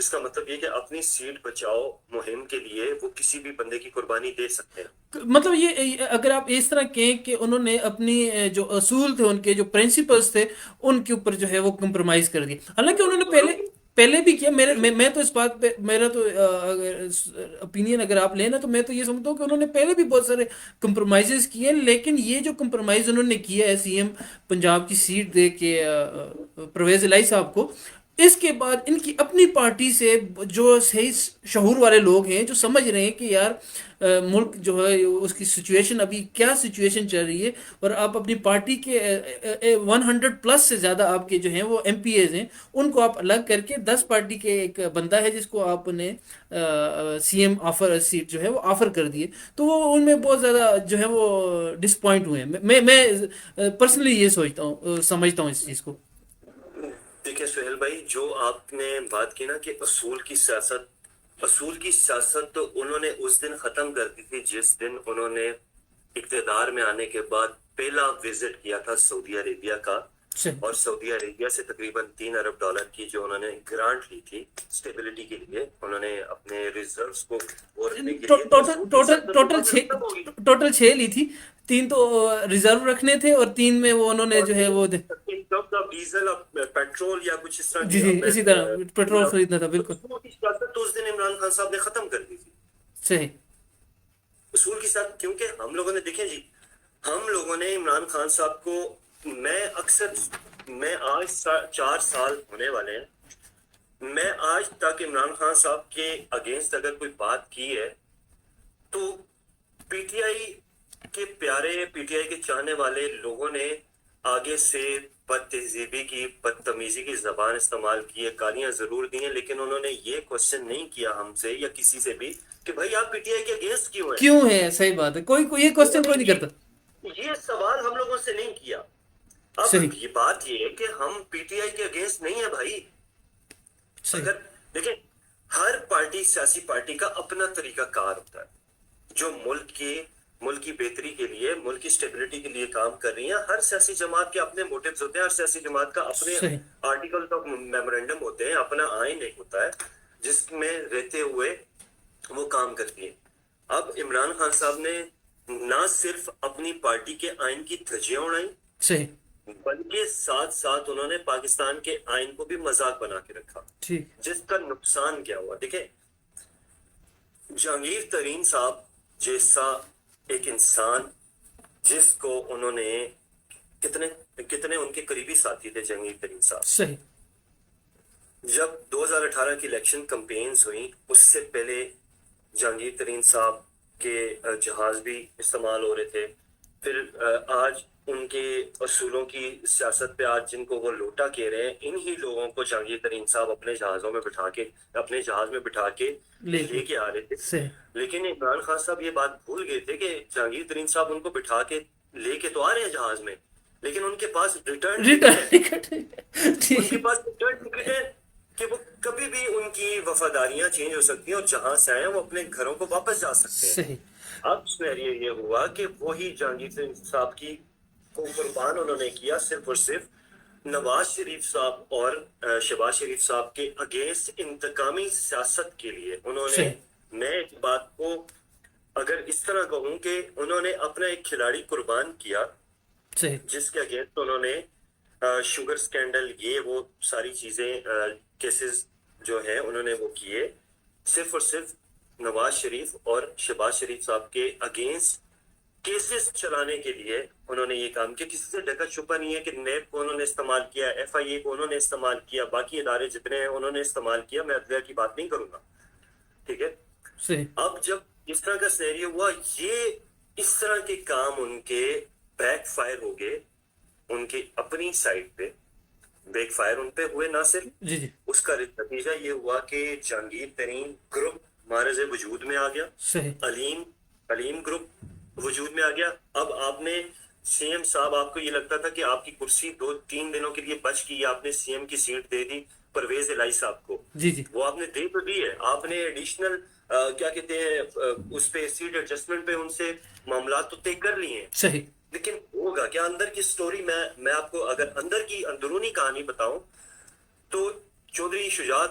اس کا مطلب یہ کہ اپنی سیٹ بچاؤ مہم کے لیے وہ کسی بھی بندے کی قربانی دے سکتے ہیں. مطلب یہ اگر آپ اس طرح کہیں کہ انہوں نے اپنی جو اصول تھے، ان کے جو پرنسپلس تھے، ان کے اوپر جو ہے وہ کمپرومائز کر دیا. حالانکہ انہوں نے پہلے بھی کیا. میں تو اس بات پہ میرا تو اوپینین اگر آپ لیں نا، تو میں تو یہ سمجھتا ہوں کہ انہوں نے پہلے بھی بہت سارے کمپرومائزز کیے، لیکن یہ جو کمپرومائز انہوں نے کیا ہے سی ایم پنجاب کی سیٹ دے کے پرویز الہی صاحب کو، اس کے بعد ان کی اپنی پارٹی سے جو صحیح شعور والے لوگ ہیں، جو سمجھ رہے ہیں کہ یار ملک جو ہے اس کی سچویشن، ابھی کیا سچویشن چل رہی ہے، اور آپ اپنی پارٹی کے 100+ سے زیادہ آپ کے جو ہیں وہ ایم پی ایز ہیں، ان کو آپ الگ کر کے 10 پارٹی کے ایک بندہ ہے جس کو آپ نے سی ایم آفر سیٹ جو ہے وہ آفر کر دیے، تو وہ ان میں بہت زیادہ جو ہے وہ ڈسپوائنٹ ہوئے ہیں. میں پرسنلی یہ سوچتا ہوں، سمجھتا ہوں اس چیز کو. دیکھیں سہیل بھائی، جو آپ نے بات کی نا کہ اصول کی سیاست تو انہوں نے اس دن ختم کر دی تھی جس دن انہوں نے اقتدار میں آنے کے بعد پہلا وزٹ کیا تھا سعودی عربیہ کا، اور سعودی عربیہ سے تقریباً $3 ارب کی جو انہوں نے گرانٹ لی تھی اسٹیبلٹی کے لیے، انہوں نے اپنے ریزروز کو بڑھانے کے لیے. ٹوٹل 6 لی تھی. 3 تو ریزرو رکھنے تھے، اور 3 میں وہ انہوں نے جو ہے وہ ڈیزل اور پیٹرول یا کچھ اس طرح جی جی اسی طرح پیٹرول خریدنا تھا. بالکل اصول کی سیاست تو اس دن عمران خان صاحب نے ختم کر دی تھی. صحیح. اصول کی سیاست، کیونکہ ہم لوگوں نے دیکھیں جی، ہم لوگوں نے عمران خان صاحب کو، میں آج 4 سال ہونے والے ہیں، میں آج تک عمران خان صاحب کے اگینسٹ اگر کوئی بات کی ہے تو پی ٹی آئی کے پیارے، پی ٹی آئی کے چاہنے والے لوگوں نے آگے سے بد تہذیبی کی، بدتمیزی کی زبان استعمال کی ہے، گالیاں ضرور دی ہیں، لیکن انہوں نے یہ کوشچن نہیں کیا ہم سے یا کسی سے بھی کہ بھائی آپ پی ٹی آئی کے اگینسٹ کیوں ہے. صحیح بات ہے. کوئی یہ کوشچن کوئی نہیں کرتا. یہ سوال ہم لوگوں سے نہیں کیا. اب صحیح. یہ بات یہ ہے کہ ہم پی ٹی آئی کے اگینسٹ نہیں ہیں بھائی. اگر دیکھیں، ہر پارٹی، سیاسی پارٹی کا اپنا طریقہ کار ہوتا ہے، جو ملک کی بہتری کے لیے، ملک کی اسٹیبلٹی کے لیے کام کر رہی ہیں. ہر سیاسی جماعت کے اپنے موٹیوز ہوتے ہیں، ہر سیاسی جماعت کا اپنے آرٹیکل آف میمورینڈم ہوتے ہیں، اپنا آئین ایک ہوتا ہے جس میں رہتے ہوئے وہ کام کرتی ہے. اب عمران خان صاحب نے نہ صرف اپنی پارٹی کے آئین کی دھجیاں اڑائیں، صحیح، بلکہ ساتھ ساتھ انہوں نے پاکستان کے آئین کو بھی مذاق بنا کے رکھا. ٹھیک. جس کا نقصان کیا ہوا؟ دیکھیں، جہانگیر ترین صاحب جیسا ایک انسان، جس کو انہوں نے کتنے ان کے قریبی ساتھی تھے جہانگیر ترین صاحب. صحیح. جب 2018 کی الیکشن کمپینز ہوئیں، اس سے پہلے جہانگیر ترین صاحب کے جہاز بھی استعمال ہو رہے تھے. پھر آج ان کے اصولوں کی سیاست پہ آج جن کو وہ لوٹا کہہ رہے ہیں، انہی لوگوں کو جہانگیر ترین صاحب اپنے جہاز میں بٹھا کے لے کے آ رہے تھے. لیکن عمران خان صاحب یہ بات بھول گئے تھے کہ جہانگیر ترین صاحب ان کو بٹھا کے لے کے تو آ رہے ہیں جہاز میں، لیکن ان کے پاس ریٹرن ٹکٹ ہے کہ وہ کبھی بھی ان کی وفاداریاں چینج ہو سکتی ہیں، اور جہاں سے آئے وہ اپنے گھروں کو واپس جا سکتے ہیں. اب سینیریو یہ ہوا کہ وہی جہانگیر صاحب کی کو قربان انہوں نے کیا صرف اور صرف نواز شریف صاحب اور شہباز شریف صاحب کے اگینسٹ انتقامی سیاست کے لیے. انہوں نے، میں ایک بات کو اگر اس طرح کہوں کہ انہوں نے اپنا ایک کھلاڑی قربان کیا جس کے اگینسٹ انہوں نے شوگر سکینڈل، یہ وہ ساری چیزیں، کیسز جو ہیں انہوں نے وہ کیے صرف اور صرف نواز شریف اور شہباز شریف صاحب کے اگینسٹ کیسز چلانے کے لیے انہوں نے یہ کام کیا. کسی سے ڈھکا چھپا نہیں ہے کہ نیب کو انہوں نے استعمال کیا، ایف آئی اے کو انہوں نے استعمال کیا، باقی ادارے جتنے ہیں انہوں نے استعمال کیا. میں عدلیہ کی بات نہیں کروں گا، ٹھیک ہے. اب جب اس طرح کا سینیریو ہوا، یہ اس طرح کے کام ان کے بیک فائر ہو گئے، ان کی اپنی سائڈ پہ بیک فائر ان پہ ہوئے. نہ صرف اس کا نتیجہ یہ ہوا کہ جہانگیر ترین گروپ معرض وجود میں آ گیا، علیم گروپ وجود میں آ گیا. اب آپ نے سی ایم صاحب، آپ کو یہ لگتا تھا کہ آپ کی کرسی 2-3 دنوں کے لیے بچ گئی، آپ نے سی ایم کی سیٹ دے دی پرویز الہی صاحب کو. وہ آپ نے دے تو دی ہے، آپ نے ایڈیشنل کیا کہتے ہیں اس پہ سیٹ ایڈجسٹمنٹ پہ ان سے معاملات تو طے کر لیے ہیں. لیکن ہوگا کیا اندر کی سٹوری؟ میں آپ کو اگر اندر کی اندرونی کہانی بتاؤں تو چودھری شجاعت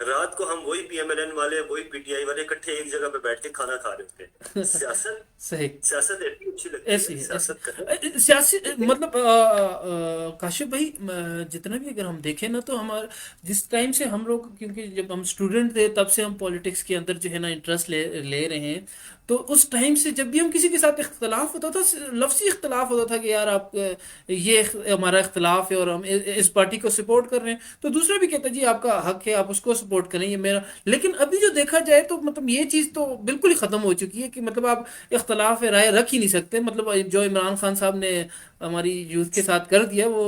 رات کو ہم وہی پی ایم ایل این والے وہی پی ٹی آئی والے اکٹھے ایک جگہ پہ بیٹھ کے کھانا کھا رہے ہوتے ہیں. سیاست صحیح. سیاست ایسی اچھی لگتی ہے, ایسی ہے ایسی. سیاست کریں سیاسی لیکن مطلب کاشف بھائی جتنا بھی اگر ہم دیکھیں نا تو ہمارا جس ٹائم سے ہم لوگ کیونکہ جب ہم اسٹوڈنٹ تھے تب سے ہم پالیٹکس کے اندر جو ہے نا انٹرسٹ لے رہے ہیں. تو اس ٹائم سے جب بھی ہم کسی کے ساتھ اختلاف ہوتا تھا لفظی اختلاف ہوتا تھا کہ یار آپ یہ ہمارا اختلاف ہے اور ہم اس پارٹی کو سپورٹ کر رہے ہیں تو دوسرا بھی کہتا ہے جی آپ کا حق ہے آپ اس کو سپورٹ کریں یہ میرا. لیکن ابھی جو دیکھا جائے تو مطلب یہ چیز تو بالکل ہی ختم ہو چکی ہے کہ مطلب آپ اختلاف رائے رکھ ہی نہیں سکتے. مطلب جو عمران خان صاحب نے ہماری یوتھ کے ساتھ کر دیا وہ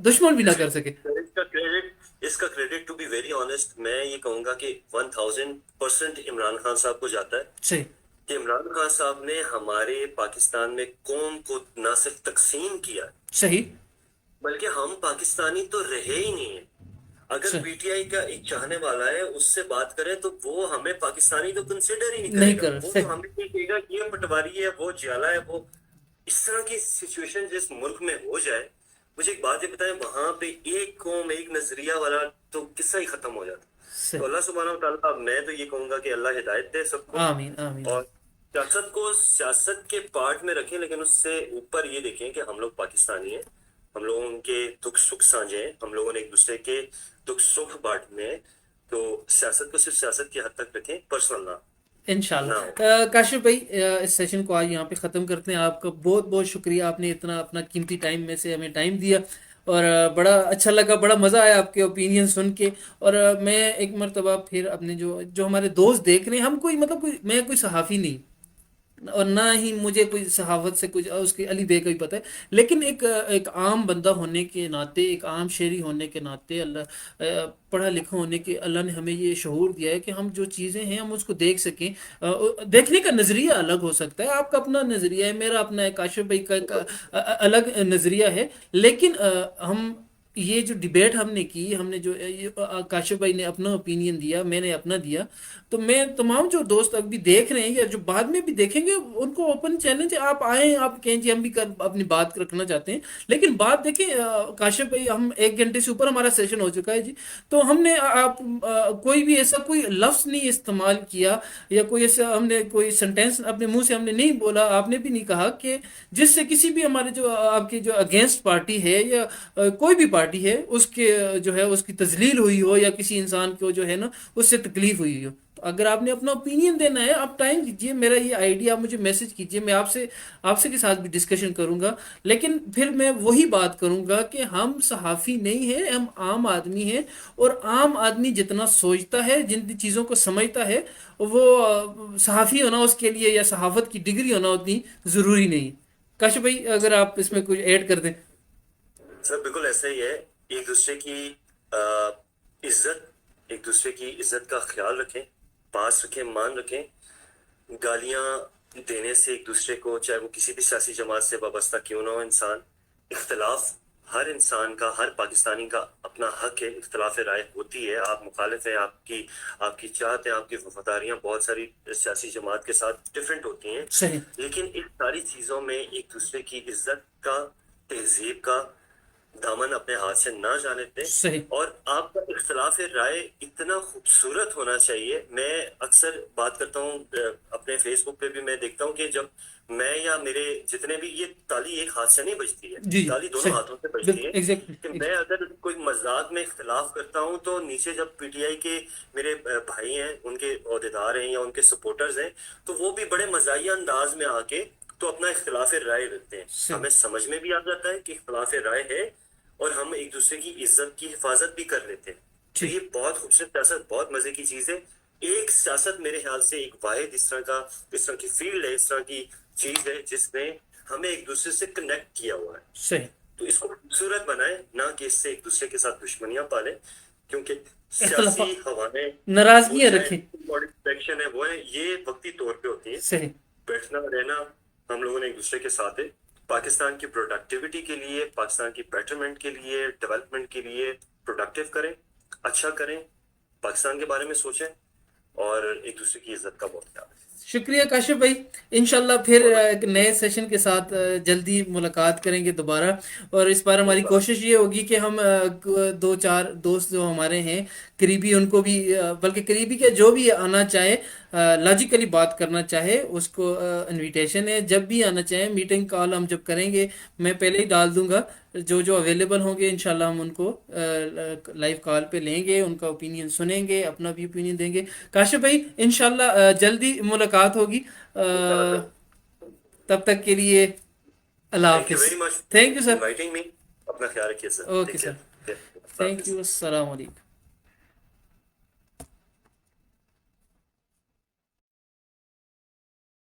دشمن بھی نہ کر سکے. اس کا credit to be very honest میں یہ کہوں گا کہ 1000% عمران خان صاحب کو جاتا ہے صحیح. کہ عمران خان صاحب نے ہمارے پاکستان میں قوم کو نہ صرف تقسیم کیا صحیح. بلکہ ہم پاکستانی تو رہے ہی نہیں ہیں. اگر صحیح. پی ٹی آئی کا ایک چاہنے والا ہے اس سے بات کرے تو وہ ہمیں پاکستانی تو کنسیڈر ہی نہیں نہیں کرے گا. کر وہ صحیح. تو ہمیں نہیں کہے گا کہ یہ پٹواری ہے وہ جیالا ہے. وہ اس طرح کی سچویشن جس ملک میں ہو جائے, مجھے ایک بات یہ بتائیں, وہاں پہ ایک قوم ایک نظریہ والا تو قصہ ہی ختم ہو جاتا. تو صحیح. اللہ سبحانہ و تعالیٰ, میں تو یہ کہوں گا کہ اللہ ہدایت دے سب کو, آمین آمین. اور سیاست کو سیاست کے پارٹ میں رکھیں لیکن اس سے اوپر یہ دیکھیں کہ ہم لوگ پاکستانی ہیں, ہم لوگوں کے دکھ سکھ سانجھے ہیں, ہم لوگوں نے ایک دوسرے کے دکھ سکھ بانٹنے ہیں. تو سیاست کو صرف سیاست کی حد تک رکھیں, پرسنل نہ نہ ہو. انشاءاللہ. کاشف بھائی اس سیشن کو آج یہاں پہ ختم کرتے ہیں. آپ کا بہت بہت شکریہ, آپ نے اتنا اپنا قیمتی ٹائم میں سے ہمیں ٹائم دیا اور بڑا اچھا لگا, بڑا مزہ آیا آپ کے اوپینین سن کے. اور میں ایک مرتبہ پھر اپنے جو ہمارے دوست دیکھ رہے ہیں, ہم کوئی مطلب میں کوئی صحافی نہیں اور نہ ہی مجھے کوئی صحافت سے کچھ اس کی علی بے کا بھی پتہ ہے, لیکن ایک عام بندہ ہونے کے ناطے, ایک عام شہری ہونے کے ناطے, پڑھا لکھا ہونے کے اللہ نے ہمیں یہ شعور دیا ہے کہ ہم جو چیزیں ہیں ہم اس کو دیکھ سکیں. دیکھنے کا نظریہ الگ ہو سکتا ہے, آپ کا اپنا نظریہ ہے, میرا اپنا ہے, کاشف بھائی کا ایک الگ نظریہ ہے. لیکن ہم یہ جو ڈیبیٹ ہم نے کی, ہم نے جو کاشف بھائی نے اپنا اوپینین دیا, میں نے اپنا دیا, تو میں تمام جو دوست ابھی دیکھ رہے ہیں یا جو بعد میں بھی دیکھیں گے ان کو اوپن چیلنج ہے, آپ آئیں, آپ کہیں جی ہم بھی اپنی بات رکھنا چاہتے ہیں. لیکن بات دیکھیں کاشف بھائی, ہم 1 گھنٹے سے اوپر ہمارا سیشن ہو چکا ہے جی, تو ہم نے آپ کوئی بھی ایسا کوئی لفظ نہیں استعمال کیا یا کوئی ایسا ہم نے کوئی سنٹینس اپنے منہ سے ہم نے نہیں بولا, آپ نے بھی نہیں کہا کہ جس سے کسی بھی ہمارے جو آپ کی جو اگینسٹ پارٹی ہے یا کوئی بھی پارٹی ہے اس کے جو ہے اس کی تذلیل ہوئی ہو یا کسی انسان کو جو ہے نا اس سے تکلیف ہوئی ہو. تو اگر آپ نے اپنا اوپینین دینا ہے آپ ٹائم دیجیے, میرا یہ آئیڈیا آپ مجھے میسج کیجیے, میں آپ سے کے ساتھ بھی ڈسکشن کروں گا. لیکن پھر میں وہی بات کروں گا کہ ہم صحافی نہیں ہیں, ہم عام آدمی ہیں, اور عام آدمی جتنا سوچتا ہے, جن چیزوں کو سمجھتا ہے, وہ صحافی ہونا اس کے لیے یا صحافت کی ڈگری ہونا اتنی ضروری نہیں. کاشف بھائی اگر آپ اس میں کچھ ایڈ کر دیں. سر بالکل ایسا ہی ہے, ایک دوسرے کی عزت, ایک دوسرے کی عزت کا خیال رکھیں, پاس رکھیں, مان رکھیں. گالیاں دینے سے ایک دوسرے کو, چاہے وہ کسی بھی سیاسی جماعت سے وابستہ کیوں نہ ہو انسان, اختلاف ہر انسان کا, ہر پاکستانی کا اپنا حق ہے, اختلاف رائے ہوتی ہے, آپ مخالف ہیں, آپ کی چاہت ہے, آپ کی وفاداریاں بہت ساری سیاسی جماعت کے ساتھ ڈفرینٹ ہوتی ہیں, صحیح. لیکن ان ساری چیزوں میں ایک دوسرے کی عزت کا, تہذیب کا دامن اپنے ہاتھ سے نہ جانے دیں. صحیح. اور آپ کا اختلاف رائے اتنا خوبصورت ہونا چاہیے. میں اکثر بات کرتا ہوں اپنے فیس بک پہ بھی, میں دیکھتا ہوں کہ جب میں یا میرے جتنے بھی, یہ تالی ایک ہاتھ سے نہیں بجتی ہے, جی جی تالی دونوں صحیح. ہاتھوں سے بجتی بالکل ہے. کہ ایگزیکٹلی. میں اگر کوئی مذاق میں اختلاف کرتا ہوں تو نیچے جب پی ٹی آئی کے میرے بھائی ہیں, ان کے عہدیدار ہیں یا ان کے سپورٹرز ہیں, تو وہ بھی بڑے مزاحیہ انداز میں آ کے تو اپنا اختلاف رائے رکھتے ہیں. صحیح. ہمیں سمجھ میں بھی آ جاتا ہے کہ اختلاف رائے ہے, اور ہم ایک دوسرے کی عزت کی حفاظت بھی کر لیتے ہیں. تو ٹھیک. یہ بہت خوبصورت سیاست, بہت مزے کی چیز ہے. ایک سیاست میرے خیال سے ایک واحد اس طرح کی فیلڈ ہے, اس طرح کی چیز ہے جس نے ہمیں ایک دوسرے سے کنیکٹ کیا ہوا ہے. صحیح. تو اس کو خوبصورت بنائیں, نہ کہ اس سے ایک دوسرے کے ساتھ دشمنیاں پالیں, کیونکہ اختلاف سیاسی ہوائیں وہ ناراضگیاں چاہے رکھیں. سیکشن ہے وہ ہے, یہ وقتی طور پہ ہوتی ہیں. صحیح. بیٹھنا رہنا ہم لوگوں نے ایک دوسرے کے ساتھ ہے, پاکستان کی پروڈکٹیوٹی کے لیے, پاکستان کی بیٹرمنٹ کے لیے, ڈیولپمنٹ کے لیے پروڈکٹیو کریں, اچھا کریں, پاکستان کے بارے میں سوچیں, اور ایک دوسرے کی عزت کا بہت خیال رکھیں. شکریہ کاشف بھائی. انشاءاللہ پھر ایک نئے سیشن کے ساتھ جلدی ملاقات کریں گے دوبارہ. اور اس بار ہماری کوشش یہ ہوگی کہ ہم دو چار دوست جو ہمارے ہیں قریبی ان کو بھی بلکہ قریبی کے جو بھی آنا چاہے لاجیکلی بات کرنا چاہے اس کو انویٹیشن ہے جب بھی آنا چاہیں. میٹنگ کال ہم جب کریں گے میں پہلے ہی ڈال دوں گا. جو اویلیبل ہوں گے انشاءاللہ ہم ان کو لائیو کال پہ لیں گے, ان کا اوپینین سنیں گے, اپنا بھی اوپینین دیں گے. کاشف بھائی انشاءاللہ جلدی ملاقات ہوگی. انشاءاللہ سر. تب تک کے لیے اللہ تھینک یو حافظ. Very much thank you sir. Inviting me. اپنا خیال رکھیے سر. اوکے ٹیک سر. کیئر. اللہ تھینک حافظ. یو. السلام علیکم.